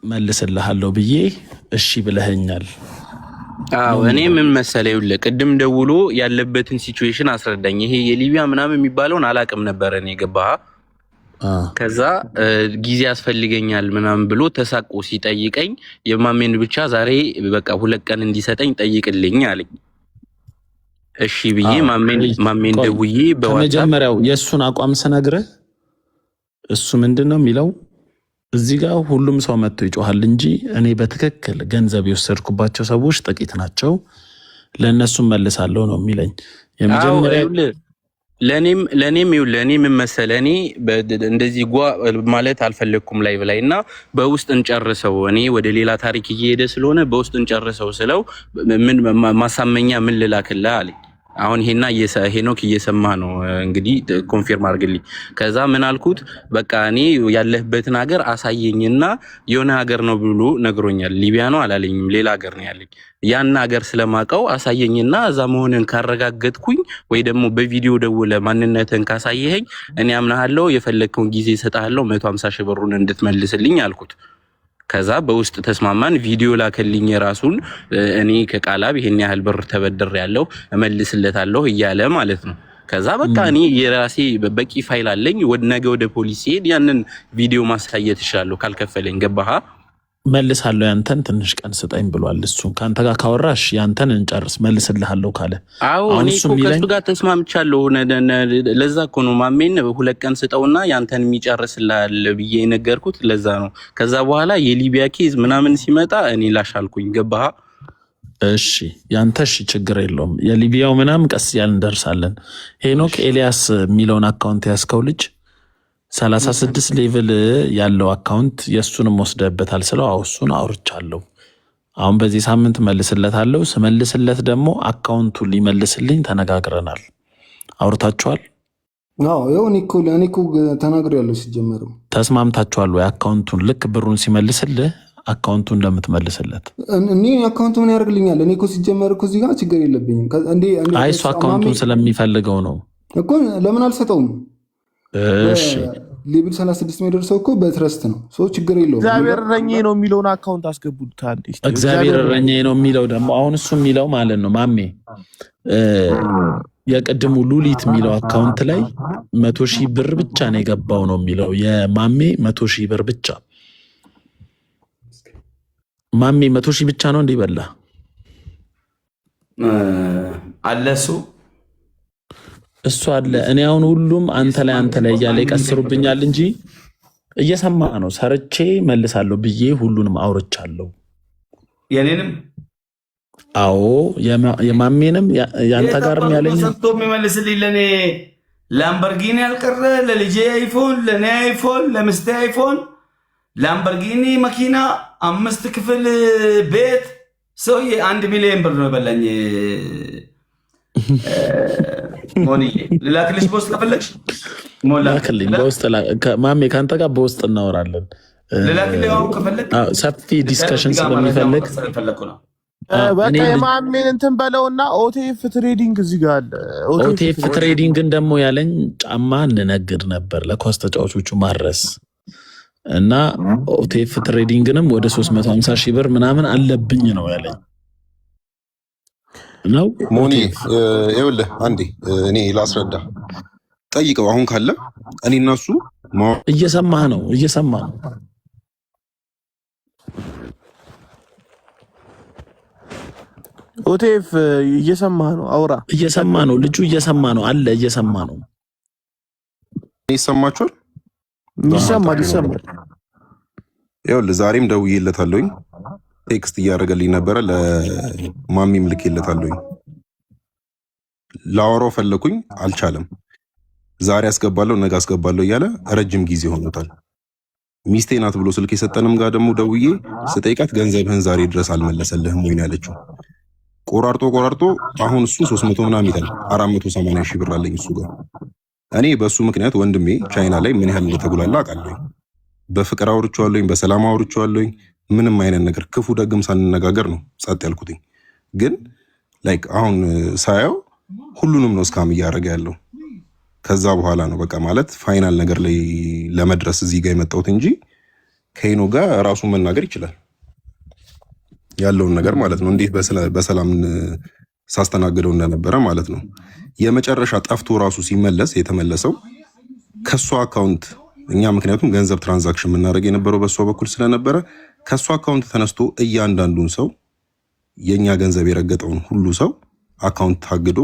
መልስልሃለሁ ብዬ እሺ ብለኸኛል። አዎ እኔ ምን መሰለህ ይኸውልህ ቅድም ደውሎ ያለበትን ሲቹዌሽን አስረዳኝ። ይሄ የሊቢያ ምናምን የሚባለውን አላቅም ነበር እኔ ገባህ። ከዛ ጊዜ ያስፈልገኛል ምናምን ብሎ ተሳቆ ሲጠይቀኝ የማሜን ብቻ ዛሬ በቃ 2 ቀን እንዲሰጠኝ ጠይቅልኝ አለኝ። እሺ ብዬ ማሜን ደውዬ በመጀመሪያው የእሱን አቋም ስነግርህ እሱ ምንድነው የሚለው እዚህ ጋር ሁሉም ሰው መጥቶ ይጮሃል እንጂ እኔ በትክክል ገንዘብ የወሰድኩባቸው ሰዎች ጥቂት ናቸው፣ ለእነሱም መልሳለሁ ነው የሚለኝ። የመጀመሪያው ለኔም ምን መሰለህ እኔ እንደዚህ ማለት አልፈለኩም ላይ እና በውስጥ እንጨርሰው፣ እኔ ወደ ሌላ ታሪክ እየሄደ ስለሆነ በውስጥ እንጨርሰው ስለው ምን ማሳመኛ ምን ልላክልህ አለኝ። አሁን ሄኖክ እየሰማ ነው እንግዲህ ኮንፊርም አድርግልኝ። ከዛ ምን አልኩት በቃ እኔ ያለህበትን ሀገር አሳየኝና የሆነ ሀገር ነው ብሎ ነግሮኛል። ሊቢያ ነው አላለኝም፣ ሌላ ሀገር ነው ያለኝ። ያን ሀገር ስለማቀው አሳየኝና እዛ መሆንን ካረጋገጥኩኝ ወይ ደግሞ በቪዲዮ ደውለ ማንነትን ካሳየኸኝ እኔ አምናለሁ፣ የፈለግከውን ጊዜ እሰጥሃለሁ፣ 150 ሺህ ብሩን እንድትመልስልኝ አልኩት። ከዛ በውስጥ ተስማማን። ቪዲዮ ላከልኝ የራሱን እኔ ከቃላብ ይሄን ያህል ብር ተበድር ያለው እመልስለታለሁ እያለ ማለት ነው። ከዛ በቃ እኔ የራሴ በቂ ፋይል አለኝ፣ ነገ ወደ ፖሊስ ሄድ ያንን ቪዲዮ ማሳየት ይችላል ካልከፈለኝ። ገባህ? መልሳለሁ ያንተን ትንሽ ቀን ስጠኝ ብሏል። እሱን ካንተ ጋር ካወራሽ ያንተን እንጨርስ መልስልሃለሁ ካለ አሁን እሱ ከሱ ጋር ተስማምቻለሁ። ለዛ እኮ ነው ማሜን 2 ቀን ስጠውና ያንተን የሚጨርስልሃል ብዬ የነገርኩት ለዛ ነው። ከዛ በኋላ የሊቢያ ኬዝ ምናምን ሲመጣ እኔ ላሻልኩኝ። ገባህ? እሺ ያንተ እሺ ችግር የለውም። የሊቢያው ምናምን ቀስ ያልን እንደርሳለን። ሄኖክ ኤልያስ የሚለውን አካውንት ያስከው ልጅ 36 ሌቭል ያለው አካውንት የሱንም ወስደበታል ስለው እሱን አውርቻለሁ። አሁን በዚህ ሳምንት መልስለታለሁ። ስመልስለት ደግሞ አካውንቱን ሊመልስልኝ ተነጋግረናል። አውርታችኋል? አዎ ያው እኔ እኮ ተናግሬያለሁ። ሲጀመርም ተስማምታችኋል ወይ? አካውንቱን ልክ ብሩን ሲመልስልህ አካውንቱን እንደምትመልስለት። እኔ አካውንቱ ምን ያደርግልኛል? እኔ እኮ ሲጀመር እኮ እዚህ ጋር ችግር የለብኝም። እሱ አካውንቱን ስለሚፈልገው ነው እኮ። ለምን አልሰጠውም? እሺ ሌብል 36 የሚደርሰው እኮ በትረስት ነው። ችግር የለውም። እግዚአብሔር እረኛዬ ነው የሚለውን አካውንት አስገቡታል። እግዚአብሔር እረኛዬ ነው የሚለው ደግሞ አሁን እሱ የሚለው ማለት ነው ማሜ የቀድሙ ሉሊት የሚለው አካውንት ላይ 100 ሺህ ብር ብቻ ነው የገባው ነው የሚለው። የማሜ 100 ሺህ ብር ብቻ። ማሜ 100 ሺህ ብቻ ነው እንዲበላ አለሱ እሱ አለ። እኔ አሁን ሁሉም አንተ ላይ እያለ ይቀስሩብኛል እንጂ እየሰማ ነው። ሰርቼ መልሳለሁ ብዬ ሁሉንም አውርቻለሁ። የኔንም አዎ የማሜንም ያንተ ጋርም ያለኝ ሰጥቶ የሚመልስልኝ ለኔ ላምበርጊኒ ያልቀረ ለልጄ አይፎን፣ ለኔ አይፎን፣ ለምስቴ አይፎን፣ ላምበርጊኒ መኪና፣ 5 ክፍል ቤት ሰውዬ 1 ሚሊዮን ብር ነው በላኝ። ሞኒ ልላክልሽ በውስጥ ከፈለግሽ ላክልኝ። በውስጥ ማሜ ከአንተ ጋር በውስጥ እናወራለን። ልላክልኝ ከፈለግ ሰፊ ዲስከሽን ስለሚፈልግ በቃ የማሜን እንትን በለውና ኦቴፍ ትሬዲንግ እዚህ ጋር አለ። ኦቴፍ ትሬዲንግን ደግሞ ያለኝ ጫማ እንነግድ ነበር ለኳስ ተጫዋቾቹ ማድረስ እና ኦቴፍ ትሬዲንግንም ወደ 350 ሺህ ብር ምናምን አለብኝ ነው ያለኝ። ነው ሞኒ ይኸውልህ አንዴ እኔ ላስረዳ ጠይቀው። አሁን ካለ እኔ እና እሱ እየሰማህ ነው ኦቴፍ እየሰማህ ነው። አውራ እየሰማ ነው ልጁ እየሰማ ነው አለ እየሰማ ነው። ይሰማችኋል? ይሰማል። ይኸውልህ ዛሬም ደውዬለታለሁኝ ቴክስት እያደረገልኝ ነበረ። ለማሚም ልኬለታለሁኝ። ላወራው ፈለኩኝ አልቻለም። ዛሬ አስገባለሁ ነገ አስገባለሁ እያለ ረጅም ጊዜ ሆኖታል። ሚስቴ ናት ብሎ ስልክ የሰጠንም ጋር ደግሞ ደውዬ ስጠይቃት ገንዘብህን ዛሬ ድረስ አልመለሰልህም ወይ ነው ያለችው። ቆራርጦ አሁን እሱ 300 ምናምን ይላል 480 ሺህ ብር አለኝ እሱ ጋር። እኔ በሱ ምክንያት ወንድሜ ቻይና ላይ ምን ያህል እንደተጉላላ አውቃለሁ። በፍቅር አውርቼዋለሁኝ፣ በሰላም አውርቼዋለሁኝ። ምንም አይነት ነገር ክፉ ደግም ሳንነጋገር ነው ጸጥ ያልኩትኝ። ግን ላይክ አሁን ሳየው ሁሉንም ነው እስካም እያደረገ ያለው። ከዛ በኋላ ነው በቃ ማለት ፋይናል ነገር ላይ ለመድረስ እዚህ ጋር የመጣሁት እንጂ ከሄኖ ጋር ራሱ መናገር ይችላል ያለውን ነገር ማለት ነው። እንዴት በሰላም ሳስተናግደው እንደነበረ ማለት ነው። የመጨረሻ ጠፍቶ ራሱ ሲመለስ የተመለሰው ከሷ አካውንት እኛ ምክንያቱም ገንዘብ ትራንዛክሽን የምናደርግ የነበረው በሷ በኩል ስለነበረ ከሷ አካውንት ተነስቶ እያንዳንዱን ሰው የኛ ገንዘብ የረገጠውን ሁሉ ሰው አካውንት ታግዶ